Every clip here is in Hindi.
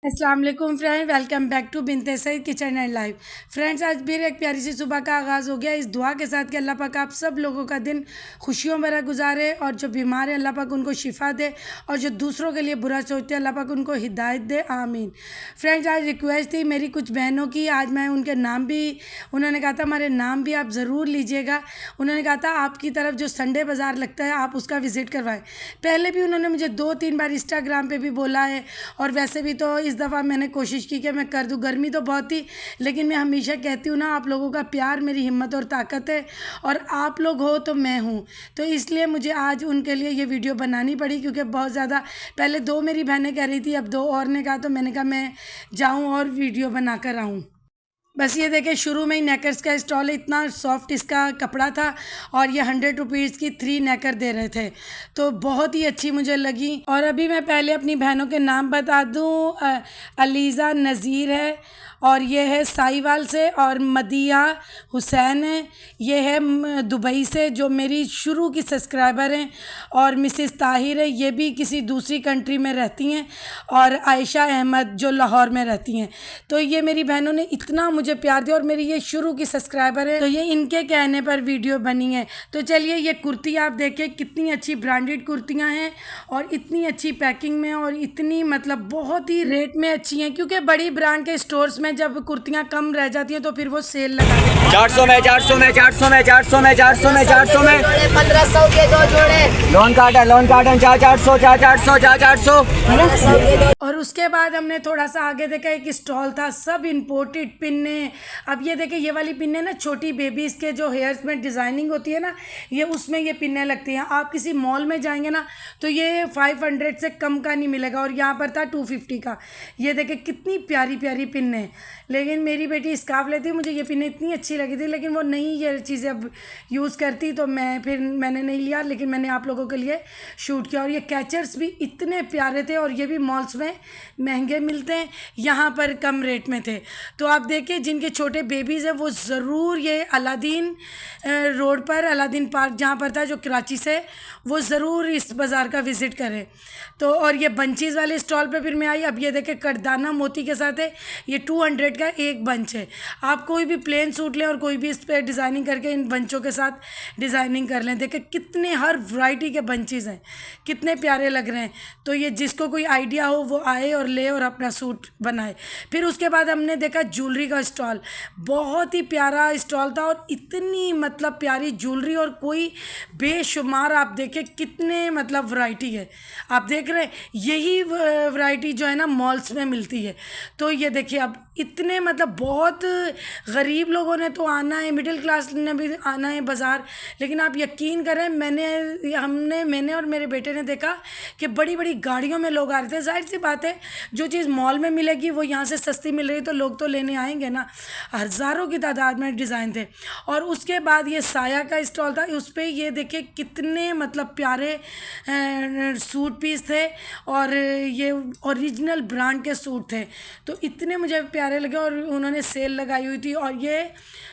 अस्सलाम वालेकुम friend, welcome back to Binte Saeed kitchen and life. Friends, आज फिर एक प्यारी सी सुबह का आगाज़ हो गया इस दुआ के साथ कि अल्लाह पाक आप सब लोगों का दिन खुशियों भरा गुजारे और जो बीमार है अल्लाह पाक उनको शिफा दे और जो दूसरों के लिए बुरा सोचते हैं अल्लाह पाक उनको हिदायत दे, आमीन। फ्रेंड्स, आज रिक्वेस्ट थी मेरी कुछ बहनों की, आज मैं उनके नाम भी, उन्होंने कहा था हमारे नाम भी आप ज़रूर लीजिएगा। उन्होंने कहा था आपकी तरफ जो संडे बाज़ार लगता है आप उसका विज़िट करवाएं। पहले भी उन्होंने मुझे 2-3 बार इंस्टाग्राम पे भी बोला है और वैसे भी तो इस दफ़ा मैंने कोशिश की कि मैं कर दूँ। गर्मी तो बहुत थी, लेकिन मैं हमेशा कहती हूँ ना, आप लोगों का प्यार मेरी हिम्मत और ताकत है और आप लोग हो तो मैं हूँ। तो इसलिए मुझे आज उनके लिए ये वीडियो बनानी पड़ी, क्योंकि बहुत ज़्यादा पहले 2 मेरी बहनें कह रही थी, अब 2 और ने कहा, तो मैंने कहा मैं जाऊँ और वीडियो बना कर आऊँ। बस ये देखें, शुरू में ही नेकर्स का स्टॉल है, इतना सॉफ्ट इसका कपड़ा था और ये 100 रुपीज़ की 3 नेकर दे रहे थे, तो बहुत ही अच्छी मुझे लगी। और अभी मैं पहले अपनी बहनों के नाम बता दूँ, अलीज़ा नज़ीर है और ये है साहिवाल से, और मदिया हुसैन है, ये है दुबई से जो मेरी शुरू की सब्सक्राइबर हैं, और मिसिस ताहिर है, ये भी किसी दूसरी कंट्री में रहती हैं, और आयशा अहमद जो लाहौर में रहती हैं। तो ये मेरी बहनों ने इतना मुझे प्यार दिया और मेरी ये शुरू की सब्सक्राइबर है, तो ये इनके कहने पर वीडियो बनी है। तो चलिए, ये कुर्ती आप देखें, कितनी अच्छी ब्रांडेड कुर्तियाँ हैं और इतनी अच्छी पैकिंग में और इतनी मतलब बहुत ही रेट में अच्छी हैं, क्योंकि बड़ी ब्रांड के स्टोर्स में जब कुर्तियाँ कम रह जाती हैं तो फिर वो सेल लगा देते हैं। 400 में 400 में 400 में 400 में 400 में 400 में 1500 के 2 जोड़े लोन कार्टन 400 400 400। और उसके बाद हमने थोड़ा सा आगे देखा, एक स्टॉल था, सब इम्पोर्टेड पिन्ने। अब ये देखें, ये वाली पिन्ने ना छोटी बेबीज़ के जो हेयर्स में डिज़ाइनिंग होती है ना, ये उसमें ये पिन्ने लगती हैं। आप किसी मॉल में जाएंगे ना तो ये 500 से कम का नहीं मिलेगा, और यहाँ पर था 250 का। ये देखें कितनी प्यारी प्यारी पिन्ने। लेकिन मेरी बेटी स्कार्फ लेती, मुझे ये पिन्ने इतनी अच्छी लगी थी, लेकिन वो नहीं ये चीज़ें अब यूज़ करती, तो मैंने नहीं लिया, लेकिन मैंने आप लोगों के लिए शूट किया। और ये कैचर्स भी इतने प्यारे थे, और ये भी मॉल्स में महंगे मिलते हैं, यहाँ पर कम रेट में थे। तो आप देखिए, जिनके छोटे बेबीज़ हैं वो ज़रूर ये अलादीन रोड पर, अलादीन पार्क जहाँ पर था जो कराची से, वो ज़रूर इस बाज़ार का विज़िट करें। तो और ये बंचीज़ वाले स्टॉल पे फिर मैं आई। अब ये देखें, कटदाना मोती के साथ है, ये 200 का एक बंच है। आप कोई भी प्लेन सूट लें और कोई भी इस पर डिज़ाइनिंग करके इन बंचों के साथ डिज़ाइनिंग कर लें। देखें कितने हर वैरायटी के बंचेज़ हैं, कितने प्यारे लग रहे हैं। तो ये जिसको कोई आइडिया हो वो आए और ले और अपना सूट बनाए। फिर उसके बाद हमने देखा ज्वेलरी का स्टॉल, बहुत ही प्यारा स्टॉल था, और इतनी मतलब प्यारी ज्वेलरी, और कोई बेशुमार, आप देखें कितने मतलब वैरायटी है। आप देख रहे हैं, यही वैरायटी जो है ना मॉल्स में मिलती है। तो ये देखिए, अब इतने मतलब बहुत गरीब लोगों ने तो आना है, मिडिल क्लास ने भी आना है बाज़ार, लेकिन आप यकीन करें, मैंने और मेरे बेटे ने देखा कि बड़ी बड़ी गाड़ियों में लोग आ रहे थे। जाहिर सी बात है, जो चीज़ मॉल में मिलेगी वो यहाँ से सस्ती मिल रही, तो लोग तो लेने आएंगे ना। हज़ारों की तादाद में डिज़ाइन थे। और उसके बाद ये साया का स्टॉल था, उस पर ये देखिए कितने मतलब प्यारे सूट पीस थे, और ये ओरिजिनल ब्रांड के सूट थे, तो इतने मुझे प्यारे लगे। और उन्होंने सेल लगाई हुई थी। और ये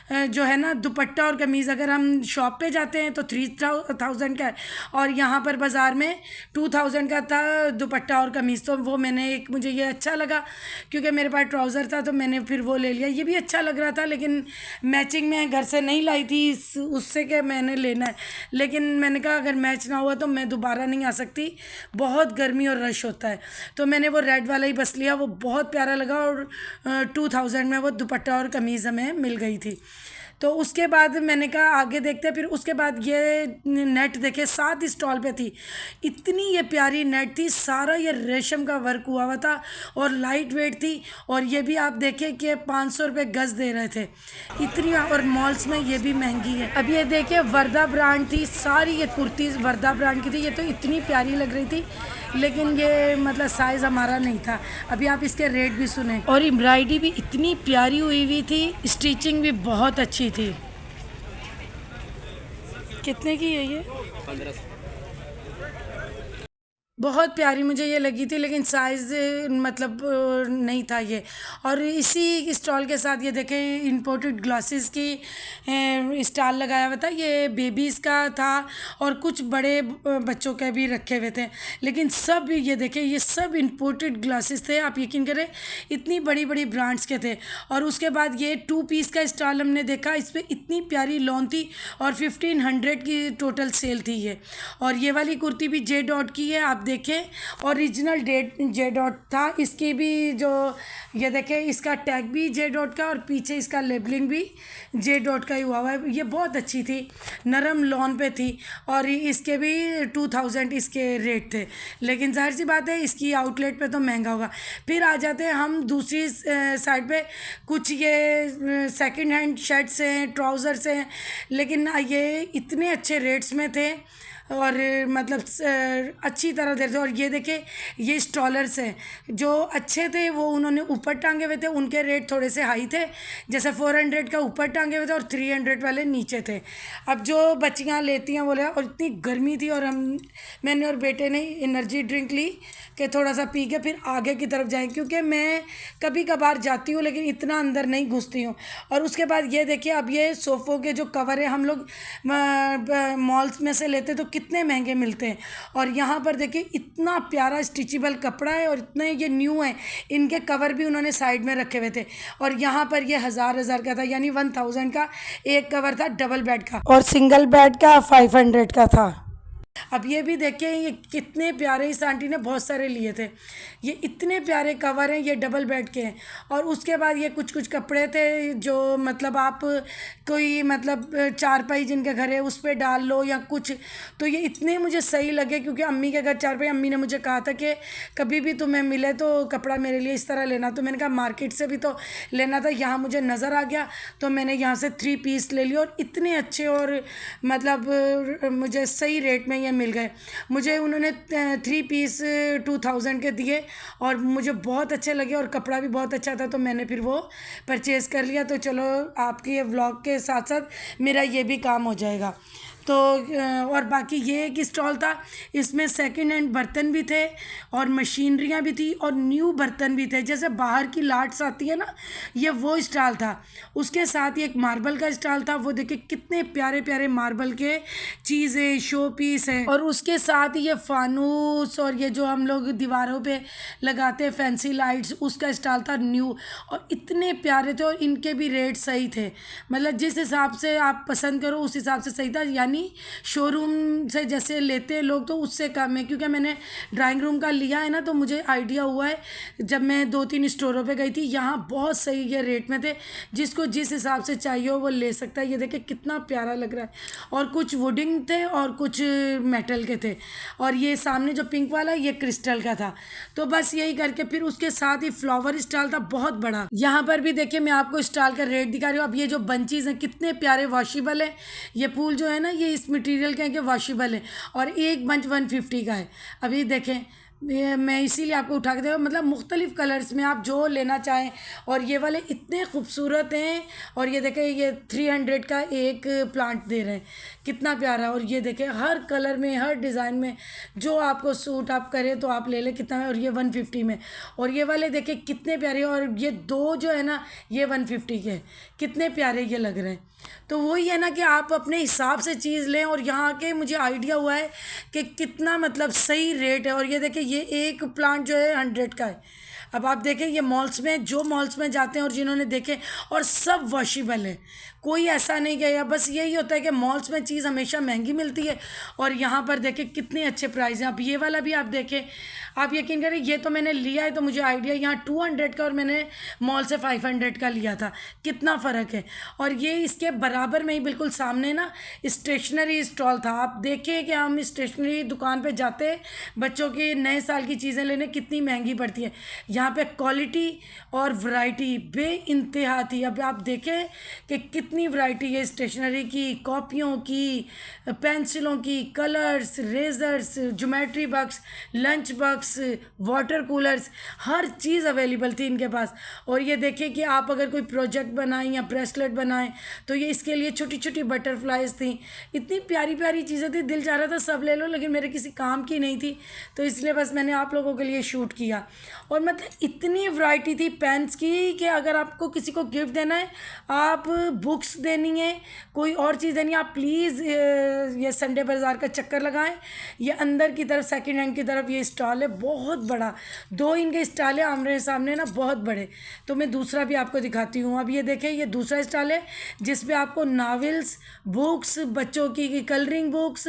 जो है ना दुपट्टा और कमीज़, अगर हम शॉप पे जाते हैं तो 3000 का है, और यहाँ पर बाज़ार में 2000 का था दुपट्टा और कमीज़। तो वो मुझे ये अच्छा लगा, क्योंकि मेरे पास ट्राउज़र था, तो मैंने फिर वो ले लिया। ये भी अच्छा लग रहा था, लेकिन मैचिंग में घर से नहीं लाई थी उससे कि मैंने लेना है, लेकिन मैंने कहा अगर मैच ना हुआ तो मैं दोबारा नहीं आ सकती, बहुत गर्मी और रश होता है। तो मैंने वो रेड वाला ही बस लिया, वो बहुत प्यारा लगा, और 2000 में वो दुपट्टा और कमीज़ हमें मिल गई थी। तो उसके बाद मैंने कहा आगे देखते हैं। फिर उसके बाद ये नेट देखे, 7 स्टॉल पे थी, इतनी ये प्यारी नेट थी, सारा ये रेशम का वर्क हुआ था और लाइट वेट थी। और ये भी आप देखें कि 500 रुपये गज़ दे रहे थे, इतनी, और मॉल्स में ये भी महंगी है। अब ये देखिए, वर्दा ब्रांड थी, सारी ये कुर्तीज़ वर्दा ब्रांड की थी। ये तो इतनी प्यारी लग रही थी, लेकिन ये मतलब साइज़ हमारा नहीं था। अभी आप इसके रेट भी सुने। और एम्ब्रॉयडरी भी इतनी प्यारी हुई थी, स्टिचिंग भी बहुत अच्छी थी। कितने की है ये? 1500। बहुत प्यारी मुझे ये लगी थी, लेकिन साइज़ मतलब नहीं था ये। और इसी स्टॉल के साथ ये देखें इंपोर्टेड ग्लासेस की स्टॉल लगाया हुआ था। ये बेबीज़ का था और कुछ बड़े बच्चों के भी रखे हुए थे, लेकिन सब ये देखें ये सब इंपोर्टेड ग्लासेस थे। आप यकीन करें इतनी बड़ी बड़ी ब्रांड्स के थे। और उसके बाद ये 2 पीस का स्टॉल हमने देखा, इस पर इतनी प्यारी लॉन थी और 1500 की टोटल सेल थी ये। और ये वाली कुर्ती भी जे डॉट की है, आप देखें ओरिजिनल जे डॉट था। इसकी भी जो ये देखें इसका टैग भी जे डॉट का और पीछे इसका लेबलिंग भी जे डॉट का ही हुआ है। ये बहुत अच्छी थी, नरम लॉन पे थी और इसके भी 2000 इसके रेट थे, लेकिन जाहिर सी बात है इसकी आउटलेट पे तो महंगा होगा। फिर आ जाते हैं हम दूसरी साइड पे, कुछ ये सेकंड हैंड शर्ट्स हैं, ट्राउज़र्स हैं, लेकिन ये इतने अच्छे रेट्स में थे और मतलब अच्छी तरह दे रहे थे। और ये देखे ये स्टॉलर्स हैं जो अच्छे थे, वो उन्होंने ऊपर टांगे हुए थे, उनके रेट थोड़े से हाई थे, जैसे 400 का ऊपर टांगे हुए थे और 300 वाले नीचे थे। अब जो बच्चियाँ लेती हैं बोले, और इतनी गर्मी थी और मैंने और बेटे ने एनर्जी ड्रिंक ली कि थोड़ा सा पी के फिर आगे की तरफ जाएं, क्योंकि मैं कभी कभार जाती हूँ लेकिन इतना अंदर नहीं घुसती हूँ। और उसके बाद ये देखिए, अब ये सोफ़ों के जो कवर है हम लोग मॉल्स में से लेते तो कितने महंगे मिलते हैं, और यहाँ पर देखिए इतना प्यारा स्टिचेबल कपड़ा है और इतने ये न्यू है। इनके कवर भी उन्होंने साइड में रखे हुए थे और यहाँ पर ये हज़ार का था, यानी 1000 का एक कवर था डबल बेड का और सिंगल बेड का 500 का था। अब ये भी देखिए ये कितने प्यारे, इस आंटी ने बहुत सारे लिए थे। ये इतने प्यारे कवर हैं, ये डबल बेड के हैं। और उसके बाद ये कुछ कपड़े थे जो मतलब आप कोई मतलब चारपाई जिनके घर है उस पर डाल लो या कुछ, तो ये इतने मुझे सही लगे, क्योंकि अम्मी के घर चारपाई, अम्मी ने मुझे कहा था कि कभी भी तुम्हें मिले तो कपड़ा मेरे लिए इस तरह लेना। तो मैंने कहा मार्केट से भी तो लेना था, यहाँ मुझे नज़र आ गया तो मैंने यहाँ से 3 पीस ले लिया और इतने अच्छे और मतलब मुझे सही रेट में ये मिल गए। मुझे उन्होंने 3 पीस 2000 के दिए और मुझे बहुत अच्छे लगे और कपड़ा भी बहुत अच्छा था, तो मैंने फिर वो परचेज़ कर लिया। तो चलो आपके ये व्लॉग के साथ साथ मेरा ये भी काम हो जाएगा। तो और बाकी ये एक स्टॉल था, इसमें सेकंड हैंड बर्तन भी थे और मशीनरियाँ भी थी और न्यू बर्तन भी थे, जैसे बाहर की लाट्स आती है ना, ये वो स्टॉल था। उसके साथ ही एक मार्बल का स्टॉल था, वो देखिए कितने प्यारे प्यारे मार्बल के चीज़ें, शो पीस हैं। और उसके साथ ही ये फानूस और ये जो हम लोग दीवारों पे लगाते हैं फैंसी लाइट्स, उसका स्टॉल था न्यू, और इतने प्यारे थे और इनके भी रेट सही थे। मतलब जिस हिसाब से आप पसंद करो उस हिसाब से सही था, यानी शोरूम से जैसे लेते हैं लोग तो उससे कम है। क्योंकि मैंने ड्राइंग रूम का लिया है ना, तो मुझे आइडिया हुआ है जब मैं 2-3 स्टोरों पे गई थी, यहाँ बहुत सही ये रेट में थे, जिसको जिस हिसाब से चाहिए हो वो ले सकता है। ये देखिए कितना प्यारा लग रहा है, और कुछ वुडिंग थे और कुछ मेटल के थे, और ये सामने जो पिंक वाला ये क्रिस्टल का था। तो बस यही करके फिर उसके साथ ही फ्लावर स्टॉल था बहुत बड़ा। यहाँ पर भी देखिए मैं आपको स्टॉल का रेट दिखा रही हूँ। अब ये जो बंचीज़ हैं कितने प्यारे, वॉशेबल है। ये फूल जो है ना ये इस मटेरियल के हैं कि वॉशेबल है, और एक बंच 150 का है। अभी देखें मैं इसीलिए आपको उठा के देखा, मतलब मुख्तलिफ़ कलर्स में आप जो लेना चाहें, और ये वाले इतने खूबसूरत हैं। और ये देखें ये 300 का एक प्लांट दे रहे हैं, कितना प्यारा। और ये देखें हर कलर में, हर डिज़ाइन में जो आपको सूट आप करें तो आप ले लें, कितना है। और ये 150 में, और ये वाले देखें कितने प्यारे, और ये 2 जो है ना ये 150 के, कितने प्यारे ये लग रहे हैं। तो वही है ना कि आप अपने हिसाब से चीज़ लें, और यहाँ के मुझे आइडिया हुआ है कि कितना मतलब सही रेट है। और ये देखिए ये एक प्लांट जो है 100 का है। अब आप देखें ये मॉल्स में, जो मॉल्स में जाते हैं और जिन्होंने देखे, और सब वॉशेबल है, कोई ऐसा नहीं गया। बस यही होता है कि मॉल्स में चीज़ हमेशा महंगी मिलती है, और यहाँ पर देखें कितने अच्छे प्राइस हैं। अब ये वाला भी आप देखें, आप यकीन करें ये तो मैंने लिया है तो मुझे आइडिया, यहाँ 200 का और मैंने मॉल से 500 का लिया था, कितना फ़र्क है। और ये इसके बराबर में ही बिल्कुल सामने ना स्टेशनरी स्टॉल था। आप देखें कि हम स्टेशनरी दुकान पे जाते हैं बच्चों की नए साल की चीज़ें लेने, कितनी महंगी पड़ती है। यहाँ पे क्वालिटी और वैरायटी बेइंतहा थी। अब आप देखें कि कितनी वैरायटी है स्टेशनरी की, कॉपियों की, पेंसिलों की, colours, erasers, geometry box, lunch box, water coolers, हर चीज़ अवेलेबल थी इनके पास। और ये देखिए कि आप अगर कोई प्रोजेक्ट बनाएं या ब्रेसलेट बनाएं तो ये इसके लिए छोटी छोटी बटरफ्लाइज थी। इतनी प्यारी प्यारी चीज़ें थी, दिल चाह रहा था सब ले लो, लेकिन मेरे किसी काम की नहीं थी, तो इसलिए बस मैंने आप लोगों के लिए शूट किया। और मतलब इतनी वैरायटी थी पेन्स की कि अगर आपको किसी को गिफ्ट देना है, आप बुक्स देनी है, कोई और चीज़ देनी है, आप प्लीज़ ये संडे बाज़ार का चक्कर लगाएं। ये अंदर की तरफ सेकंड हैंड की तरफ ये स्टॉल है, बहुत बड़ा, 2 इनके स्टॉल है आमने सामने ना, बहुत बड़े। तो मैं दूसरा भी आपको दिखाती हूँ। अब ये देखें, ये दूसरा स्टॉल है जिसपे आपको नावल्स, बुक्स, बच्चों की कलरिंग बुक्स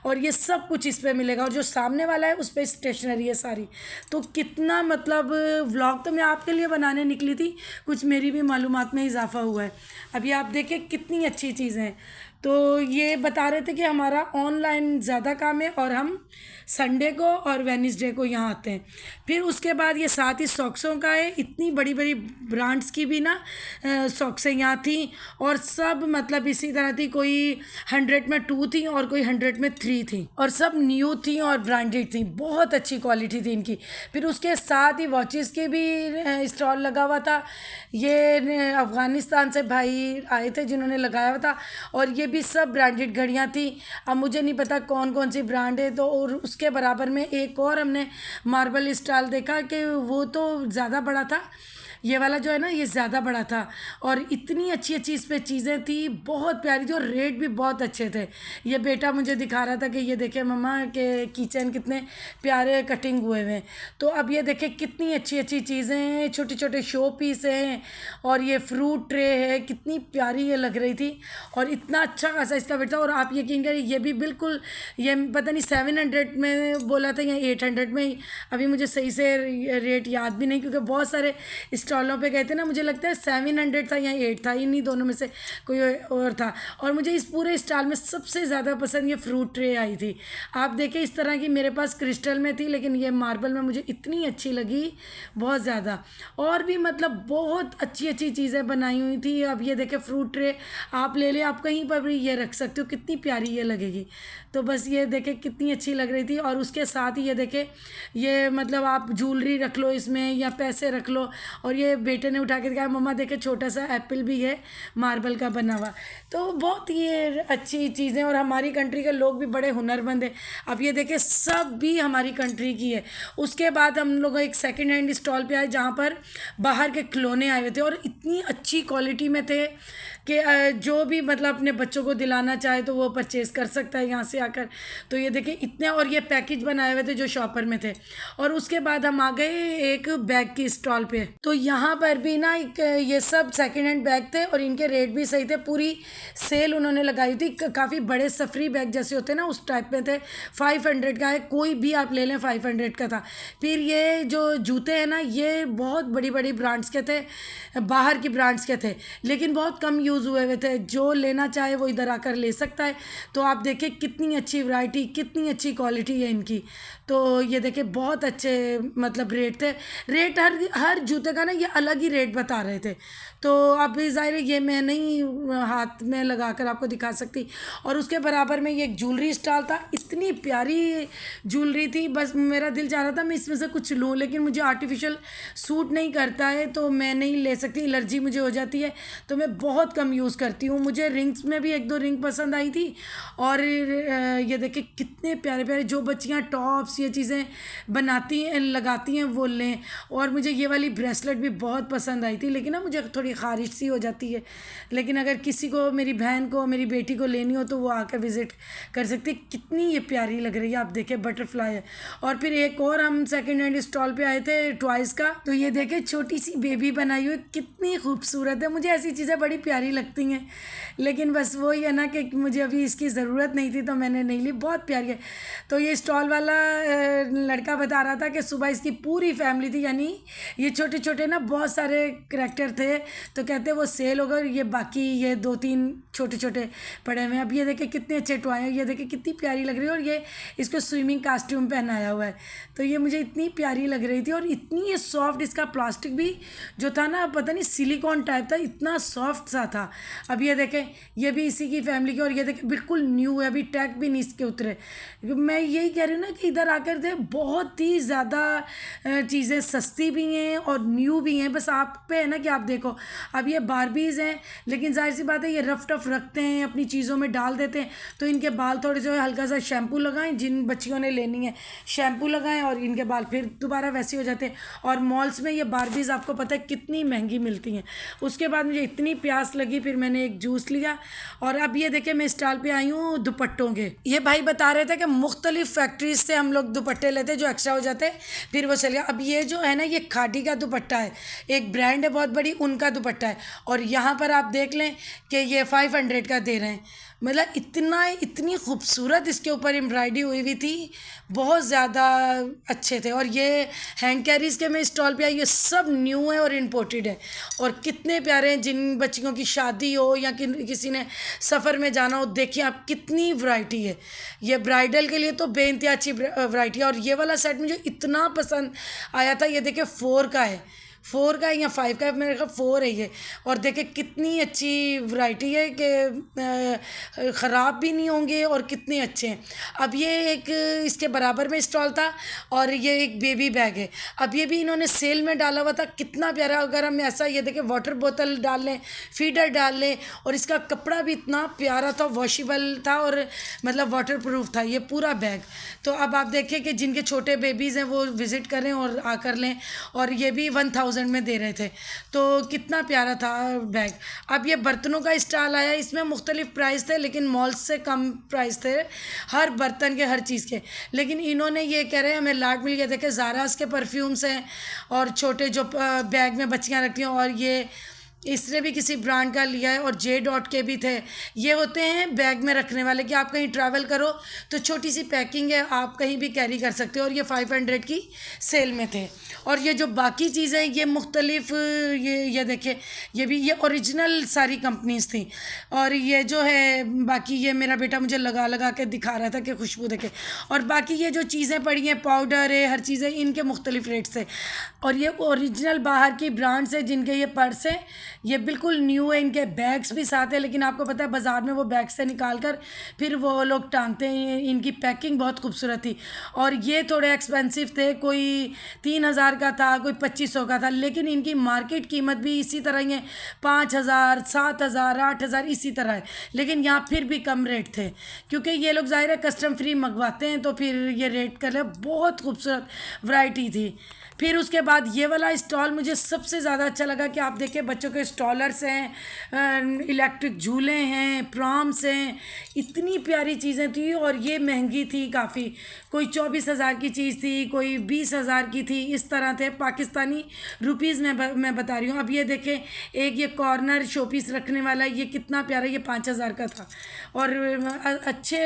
और ये सब कुछ इस पर मिलेगा। और जो सामने वाला है उस पर स्टेशनरी है सारी। तो कितना मतलब व्लॉग तो मैं आपके लिए बनाने निकली थी, कुछ मेरी भी मालूमात में इजाफा हुआ है। अभी आप देखें कितनी अच्छी चीज़ें हैं। तो ये बता रहे थे कि हमारा ऑनलाइन ज़्यादा काम है और हम संडे को और वेडनेसडे को यहाँ आते हैं। फिर उसके बाद ये साथ ही सॉक्सों का है, इतनी बड़ी बड़ी ब्रांड्स की भी ना सॉक्सें यहाँ थी, और सब मतलब इसी तरह थी, कोई 100 में 2 थी और कोई 100 में 3 थी, और सब न्यू थी और ब्रांडेड थी, बहुत अच्छी क्वालिटी थी इनकी। फिर उसके साथ ही वॉचेस के भी स्टॉल लगा हुआ था। ये अफ़गानिस्तान से भाई आए थे जिन्होंने लगाया हुआ था, और ये भी सब ब्रांडेड घड़ियाँ थी। अब मुझे नहीं पता कौन कौन सी ब्रांड है। तो और उसके बराबर में एक और हमने मार्बल स्टॉल देखा कि वो तो ज़्यादा बड़ा था, ये वाला जो है ना ये ज़्यादा बड़ा था, और इतनी अच्छी अच्छी इस पर चीज़ें थी, बहुत प्यारी थी, और रेट भी बहुत अच्छे थे। ये बेटा मुझे दिखा रहा था कि ये देखे मम्मा के किचन कितने प्यारे कटिंग हुए हुए हैं। तो अब ये देखे कितनी अच्छी अच्छी चीज़ें हैं, छोटे छोटे शो पीस हैं, और ये फ्रूट ट्रे है, कितनी प्यारी ये लग रही थी, और इतना अच्छा खासा इसका वेट था। और आप यकीन करिए ये भी बिल्कुल, ये पता नहीं 700 में बोला था या 800 में ही, अभी मुझे सही से रेट याद भी नहीं, क्योंकि बहुत सारे स्टॉलों पे गए थे ना, मुझे लगता है 700 था या 8 था, इन्हीं दोनों में से कोई और था। और मुझे इस पूरे स्टॉल में सबसे ज़्यादा पसंद ये फ्रूट ट्रे आई थी। आप देखें इस तरह की मेरे पास क्रिस्टल में थी, लेकिन ये मार्बल में मुझे इतनी अच्छी लगी, बहुत ज़्यादा। और भी मतलब बहुत अच्छी अच्छी चीज़ें बनाई हुई थी। अब ये देखें फ्रूट ट्रे आप ले लें, आप कहीं पर भी ये रख सकते हो, कितनी प्यारी ये लगेगी। तो बस ये देखें कितनी अच्छी लग रही थी। और उसके साथ ही ये देखें, ये मतलब आप ज्वेलरी रख लो इसमें या पैसे रख लो। और ये बेटे ने उठा के दिखाया, मम्मा देखे छोटा सा एप्पल भी है मार्बल का बना हुआ। तो बहुत ये अच्छी चीज़ें, और हमारी कंट्री के लोग भी बड़े हुनरमंद हैं। अब ये देखें सब भी हमारी कंट्री की है। उसके बाद हम लोग एक सेकंड हैंड स्टॉल पे आए जहाँ पर बाहर के खिलौने आए हुए थे, और इतनी अच्छी क्वालिटी में थे कि जो भी मतलब अपने बच्चों को दिलाना चाहे तो वो परचेज़ कर सकता है यहाँ से आकर। तो ये देखिए इतने, और ये पैकेज बनाए हुए थे जो शॉपर में थे। और उसके बाद हम आ गए एक बैग की स्टॉल पे। तो यहाँ पर भी ना एक ये सब सेकंड हैंड बैग थे, और इनके रेट भी सही थे, पूरी सेल उन्होंने लगाई थी। काफ़ी बड़े सफरी बैग जैसे होते हैं ना, उस टाइप में थे। 500 का है, कोई भी आप ले लें 500 का था। फिर ये जो जूते हैं ना, ये बहुत बड़ी बड़ी ब्रांड्स के थे, बाहर की ब्रांड्स के थे, लेकिन बहुत कम यूज़ हुए हुए थे। जो लेना चाहे वो इधर आकर ले सकता है। तो आप देखें कितनी अच्छी वैरायटी, कितनी अच्छी क्वालिटी है इनकी। तो ये देखें बहुत अच्छे मतलब रेट थे। रेट हर जूते का ना ये अलग ही रेट बता रहे थे। तो अब ज़ाहिर है ये मैं नहीं हाथ में लगा कर आपको दिखा सकती। और उसके बराबर में ये एक ज्वेलरी स्टॉल था, इतनी प्यारी ज्वेलरी थी, बस मेरा दिल चाह रहा था मैं इसमें से कुछ लूँ, लेकिन मुझे आर्टिफिशियल सूट नहीं करता है तो मैं नहीं ले सकती, एलर्जी मुझे हो जाती है, तो मैं बहुत कम यूज़ करती हूँ। मुझे रिंग्स में भी 1-2 रिंग पसंद आई थी। और ये देखिए कितने प्यारे प्यारे, जो बच्चियाँ टॉप्स ये चीज़ें बनाती हैं लगाती हैं वो लें। और मुझे ये वाली ब्रेसलेट भी बहुत पसंद आई थी, लेकिन ना मुझे थोड़ी ख़ारिश सी हो जाती है। लेकिन अगर किसी को, मेरी बहन को, मेरी बेटी को लेनी हो तो वो आकर विज़िट कर सकती है। कितनी ये प्यारी लग रही है, आप देखें बटरफ्लाई है। और फिर एक और हम सेकेंड हैंड स्टॉल पे आए थे टॉयज़ का। तो ये देखें छोटी सी बेबी बनाई हुई, कितनी खूबसूरत है। मुझे ऐसी चीज़ें बड़ी प्यारी लगती हैं, लेकिन बस वही है ना कि मुझे अभी इसकी ज़रूरत नहीं थी तो मैंने नहीं ली। बहुत प्यारी है। तो ये स्टॉल वाला लड़का बता रहा था कि सुबह इसकी पूरी फैमिली थी, यानी ये छोटे छोटे ना बहुत सारे करैक्टर थे, तो कहते वो सेल हो गए और ये बाकी ये 2-3 छोटे छोटे पड़े हुए हैं। अब ये देखे कितने अच्छे टॉय हैं, ये देखे कितनी प्यारी लग रही है, और ये इसको स्विमिंग कॉस्ट्यूम पहनाया हुआ है, तो ये मुझे इतनी प्यारी लग रही थी। और इतनी ये सॉफ्ट, इसका प्लास्टिक भी जो था ना पता नहीं सिलिकॉन टाइप था, इतना सॉफ्ट सा था। अब ये देखें ये भी इसी की फैमिली की, और ये देखें बिल्कुल न्यू है, अभी टैग भी नहीं इसके उतरे। मैं यही कह रही हूँ ना कि इधर आकर दे बहुत ही ज़्यादा चीज़ें सस्ती भी हैं और न्यू भी हैं, बस आप पे है ना कि आप देखो। अब ये बारबीज़ हैं, लेकिन जाहिर सी बात है ये रफ टफ रखते हैं, अपनी चीज़ों में डाल देते हैं, तो इनके बाल थोड़े से हल्का सा शैम्पू लगाएं, जिन बच्चियों ने लेनी है शैम्पू लगाएं, और इनके बाल फिर दोबारा वैसे हो जाते हैं। और मॉल्स में ये बारबीज़ आपको पता है कितनी महंगी मिलती हैं। उसके बाद मुझे इतनी प्यास लगी, फिर मैंने एक जूस लिया। और अब ये देखे मैं स्टॉल पे आई हूँ दुपट्टों के। ये भाई बता रहे थे कि मुख्तलिफ फैक्ट्रीज से हम लोग दुपट्टे लेते जो एक्स्ट्रा हो जाते, फिर वो चल गया। अब ये जो है ना ये खादी का दुपट्टा है, एक ब्रांड है बहुत बड़ी, उनका दुपट्टा है, और यहाँ पर आप देख लें कि ये 500 का दे रहे हैं। मतलब इतनी खूबसूरत इसके ऊपर एम्ब्रॉयडरी हुई हुई थी, बहुत ज़्यादा अच्छे थे। और ये हैंड कैरीज़ के मैं स्टॉल पे आई, ये सब न्यू है और इम्पोर्टेड है, और कितने प्यारे हैं। जिन बच्चियों की शादी हो या किसी ने सफ़र में जाना हो, देखिए आप कितनी वैरायटी है। ये ब्राइडल के लिए तो बेइंतहा अच्छी वैरायटी है। और ये वाला सेट मुझे इतना पसंद आया था, ये देखिए 4 का है, 4 का है या 5 का है, मेरे ख्याल 4 है ये। और देखे कितनी अच्छी वैरायटी है कि ख़राब भी नहीं होंगे, और कितने अच्छे हैं। अब ये एक इसके बराबर में स्टॉल था, और ये एक बेबी बैग है। अब ये भी इन्होंने सेल में डाला हुआ था, कितना प्यारा। अगर हम ऐसा ये देखें वाटर बोतल डाल लें, फीडर डाल लें, और इसका कपड़ा भी इतना प्यारा था, वॉशेबल था, और मतलब वाटर प्रूफ था ये पूरा बैग। तो अब आप देखें कि जिनके छोटे बेबीज़ हैं वो विज़िट करें और आकर लें। और ये भी 1000 में दे रहे थे, तो कितना प्यारा था बैग। अब ये बर्तनों का स्टॉल आया, इसमें मुख्तलिफ प्राइस थे, लेकिन मॉल्स से कम प्राइस थे हर बर्तन के, हर चीज़ के। लेकिन इन्होंने ये कह रहे हैं हमें लाट मिल गया। देखे ज़ारास के परफ्यूम्स हैं, और छोटे जो बैग में बच्चियाँ रखती हैं, और ये इसने भी किसी ब्रांड का लिया है, और जे डॉट के भी थे। ये होते हैं बैग में रखने वाले कि आप कहीं ट्रैवल करो तो छोटी सी पैकिंग है, आप कहीं भी कैरी कर सकते हो, और ये 500 की सेल में थे। और ये जो बाकी चीज़ें ये मुख्तलिफ, ये देखे ये भी ये ओरिजिनल सारी कंपनीज थी। और ये जो है बाकी ये मेरा बेटा मुझे लगा लगा के दिखा रहा था कि खुशबू देखे। और बाकी ये जो चीज़ें पड़ी हैं, पाउडर है, हर चीज़ें, इनके मुख्तलिफ रेट्स थे। और ये ओरिजिनल बाहर की ब्रांड्स है, जिनके ये पर्स हैं ये बिल्कुल न्यू है, इनके बैग्स भी साथ है। लेकिन आपको पता है बाज़ार में वो बैग से निकाल कर फिर वो लोग टांगते हैं। इनकी पैकिंग बहुत खूबसूरत थी, और ये थोड़े एक्सपेंसिव थे, कोई 3000 का था, कोई 2500 का था। लेकिन इनकी मार्केट कीमत भी इसी तरह ही है, 5000, 7000, 8000 इसी तरह है। लेकिन यहाँ फिर भी कम रेट थे, क्योंकि ये लोग ज़ाहिर है कस्टम फ्री मंगवाते हैं, तो फिर ये रेट कर ले। बहुत खूबसूरत वैरायटी थी। फिर उसके बाद ये वाला स्टॉल मुझे सबसे ज़्यादा अच्छा लगा कि आप देखें बच्चों के स्टॉलर्स हैं, इलेक्ट्रिक झूले हैं, प्रॉम्स हैं, इतनी प्यारी चीज़ें थी। और ये महंगी थी काफ़ी, कोई 24,000 की चीज़ थी, कोई 20,000 की थी, इस तरह थे पाकिस्तानी रुपीज़ में मैं बता रही हूँ। अब ये देखें एक ये कॉर्नर शोपीस रखने वाला, ये कितना प्यारा, ये 5000 का था, और अच्छे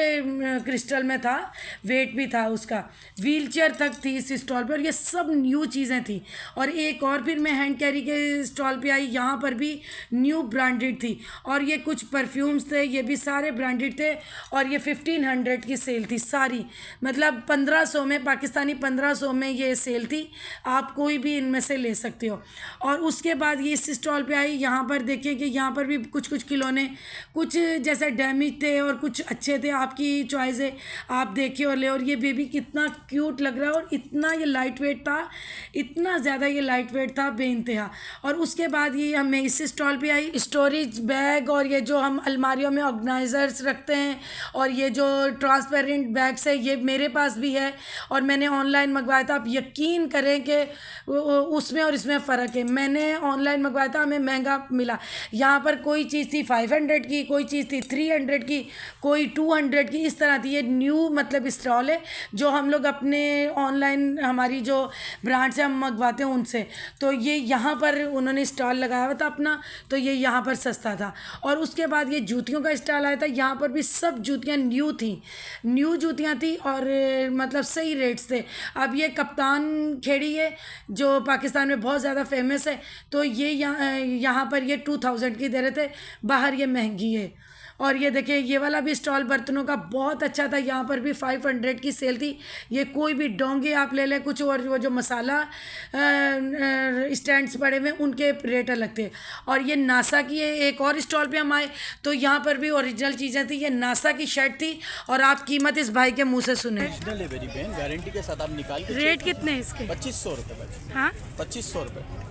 क्रिस्टल में था, वेट भी था उसका। व्हील चेयर तक थी इस स्टॉल पर, और ये सब न्यू चीज़ें थी। और एक और फिर मैं हैंड कैरी के स्टॉल पे आई, यहाँ पर भी न्यू ब्रांडेड थी, और ये कुछ परफ्यूम्स थे, ये भी सारे ब्रांडेड थे। और ये 1500 की सेल थी सारी, मतलब 1500 में, पाकिस्तानी 1500 में ये सेल थी। आप कोई भी इनमें से ले सकते हो। और उसके बाद ये इस स्टॉल पे आई, यहाँ पर देखिए कि यहाँ पर भी कुछ खिलौने, कुछ जैसे डैमेज थे और कुछ अच्छे थे, आपकी चॉइस है, आप देखिए और ले। और ये बेबी कितना क्यूट लग रहा है, और इतना ये लाइट वेट था, इतना ज़्यादा ये लाइट वेट था बेइंतहा। और उसके बाद ये हमें इस स्टॉल पे आई स्टोरेज बैग, और ये जो हम अलमारियों में ऑर्गेनाइजर्स रखते हैं, और ये जो ट्रांसपेरेंट बैग्स है, ये मेरे पास भी है, और मैंने ऑनलाइन मंगवाया था। आप यकीन करें कि उसमें और इसमें फ़र्क है। मैंने ऑनलाइन मंगवाया था, हमें महंगा मिला। यहाँ पर कोई चीज़ थी 500 की, कोई चीज़ थी 300 की, कोई 200 की, इस तरह थी। ये न्यू मतलब स्टॉल है जो हम लोग अपने ऑनलाइन हमारी जो ब्रांड ब्रांड से हम मंगवाते हैं उनसे। तो ये यहाँ पर उन्होंने स्टॉल लगाया हुआ था अपना, तो ये यहाँ पर सस्ता था। और उसके बाद ये जूतियों का स्टॉल आया था, यहाँ पर भी सब जूतियाँ न्यू थी, न्यू जूतियाँ थी और मतलब सही रेट्स थे। अब ये कप्तान खेड़ी है जो पाकिस्तान में बहुत ज़्यादा फेमस है, तो ये यहाँ पर ये 2000 की दे रहे थे, बाहर ये महंगी है। और ये देखिए ये वाला भी स्टॉल बर्तनों का बहुत अच्छा था, यहाँ पर भी 500 की सेल थी। ये कोई भी डोंगे आप ले लें कुछ, और वो जो मसाला स्टैंड्स पड़े हुए उनके रेट अलग थे। और ये नासा की एक और स्टॉल पे हम आए, तो यहाँ पर भी ओरिजिनल चीज़ें थी। ये नासा की शर्ट थी और आप कीमत इस भाई के मुँह से सुने। ओरिजिनल है मेरी बहन, गारंटी के साथ आप निकाल के रेट कितने हैं इसके? 2500 रुपये बस। हाँ 2500 रुपये।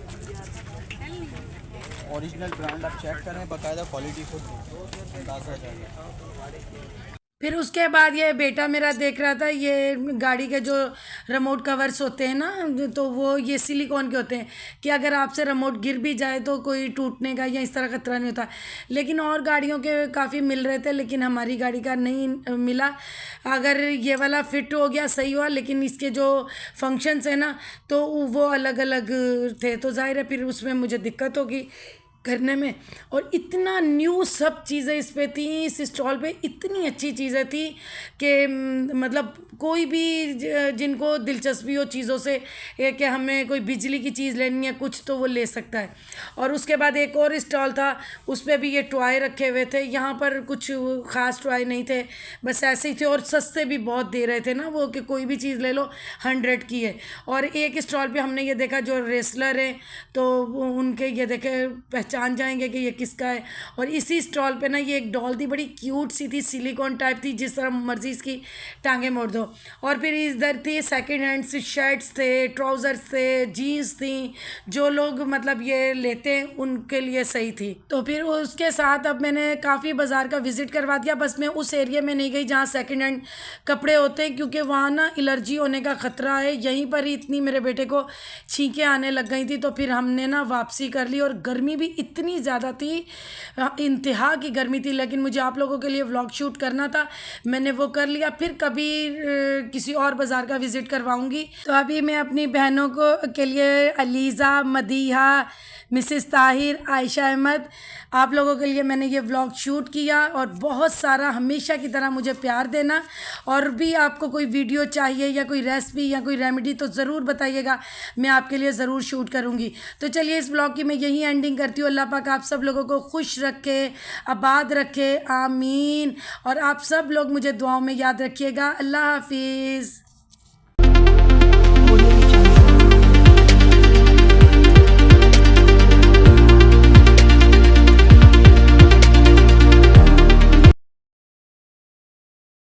ओरिजिनल ब्रांड आप चेक करें, बाकायदा क्वालिटी को अंदाजा जाएगा। फिर उसके बाद ये बेटा मेरा देख रहा था, ये गाड़ी के जो रिमोट कवर्स होते हैं ना, तो वो ये सिलिकॉन के होते हैं कि अगर आपसे रिमोट गिर भी जाए तो कोई टूटने का या इस तरह खतरा नहीं होता। लेकिन और गाड़ियों के काफ़ी मिल रहे थे, लेकिन हमारी गाड़ी का नहीं मिला। अगर ये वाला फिट हो गया सही हुआ, लेकिन इसके जो फंक्शंस हैं ना तो वो अलग अलग थे, तो जाहिर है फिर उसमें मुझे दिक्कत होगी करने में। और इतना न्यू सब चीज़ें इस पे थी, इस स्टॉल पे इतनी अच्छी चीज़ें थी कि मतलब कोई भी जिनको दिलचस्पी हो चीज़ों से, कि हमें कोई बिजली की चीज़ लेनी है कुछ, तो वो ले सकता है। और उसके बाद एक और स्टॉल था, उस पर भी ये टॉय रखे हुए थे। यहाँ पर कुछ ख़ास टॉय नहीं थे, बस ऐसे ही थे, और सस्ते भी बहुत दे रहे थे ना वो, कि कोई भी चीज़ ले लो 100 की है। और एक स्टॉल पे हमने ये देखा जो रेसलर है, तो उनके ये देखे पहचान जाएंगे कि ये किसका है। और इसी स्टॉल पे ना ये एक डॉल थी, बड़ी क्यूट सी थी, सिलिकॉन टाइप थी, जिस तरह मर्जी इसकी टांगे मोड़ दो। और फिर इधर थी सेकंड हैंड शर्ट्स थे, ट्राउज़र्स थे, जीन्स थी, जो लोग मतलब ये लेते हैं उनके लिए सही थी। तो फिर उसके साथ अब मैंने काफ़ी बाज़ार का विज़िट करवा दिया, बस मैं उस एरिया में नहीं गई जहाँ सेकंड हैंड कपड़े होते हैं, क्योंकि वहाँ ना एलर्जी होने का ख़तरा है। यहीं पर ही इतनी मेरे बेटे को छींकें आने लग गई थी, तो फिर हमने ना वापसी कर ली। और गर्मी भी इतनी ज़्यादा थी, इंतहा की गर्मी थी, लेकिन मुझे आप लोगों के लिए व्लॉग शूट करना था, मैंने वो कर लिया। फिर कभी किसी और बाज़ार का विज़िट करवाऊंगी। तो अभी मैं अपनी बहनों के लिए अलीज़ा, मदीहा, मिसेस ताहिर, आयशा अहमद, आप लोगों के लिए मैंने ये व्लॉग शूट किया। और बहुत सारा हमेशा की तरह मुझे प्यार देना। और भी आपको कोई वीडियो चाहिए या कोई रेसिपी या कोई रेमेडी तो ज़रूर बताइएगा, मैं आपके लिए ज़रूर शूट करूँगी। तो चलिए इस व्लॉग की मैं यही एंडिंग करती हूँ। अल्लाह पाक आप सब लोगों को खुश रखे, आबाद रखे, आमीन। और आप सब लोग मुझे दुआओं में याद रखिएगा। अल्लाह हाफिज़।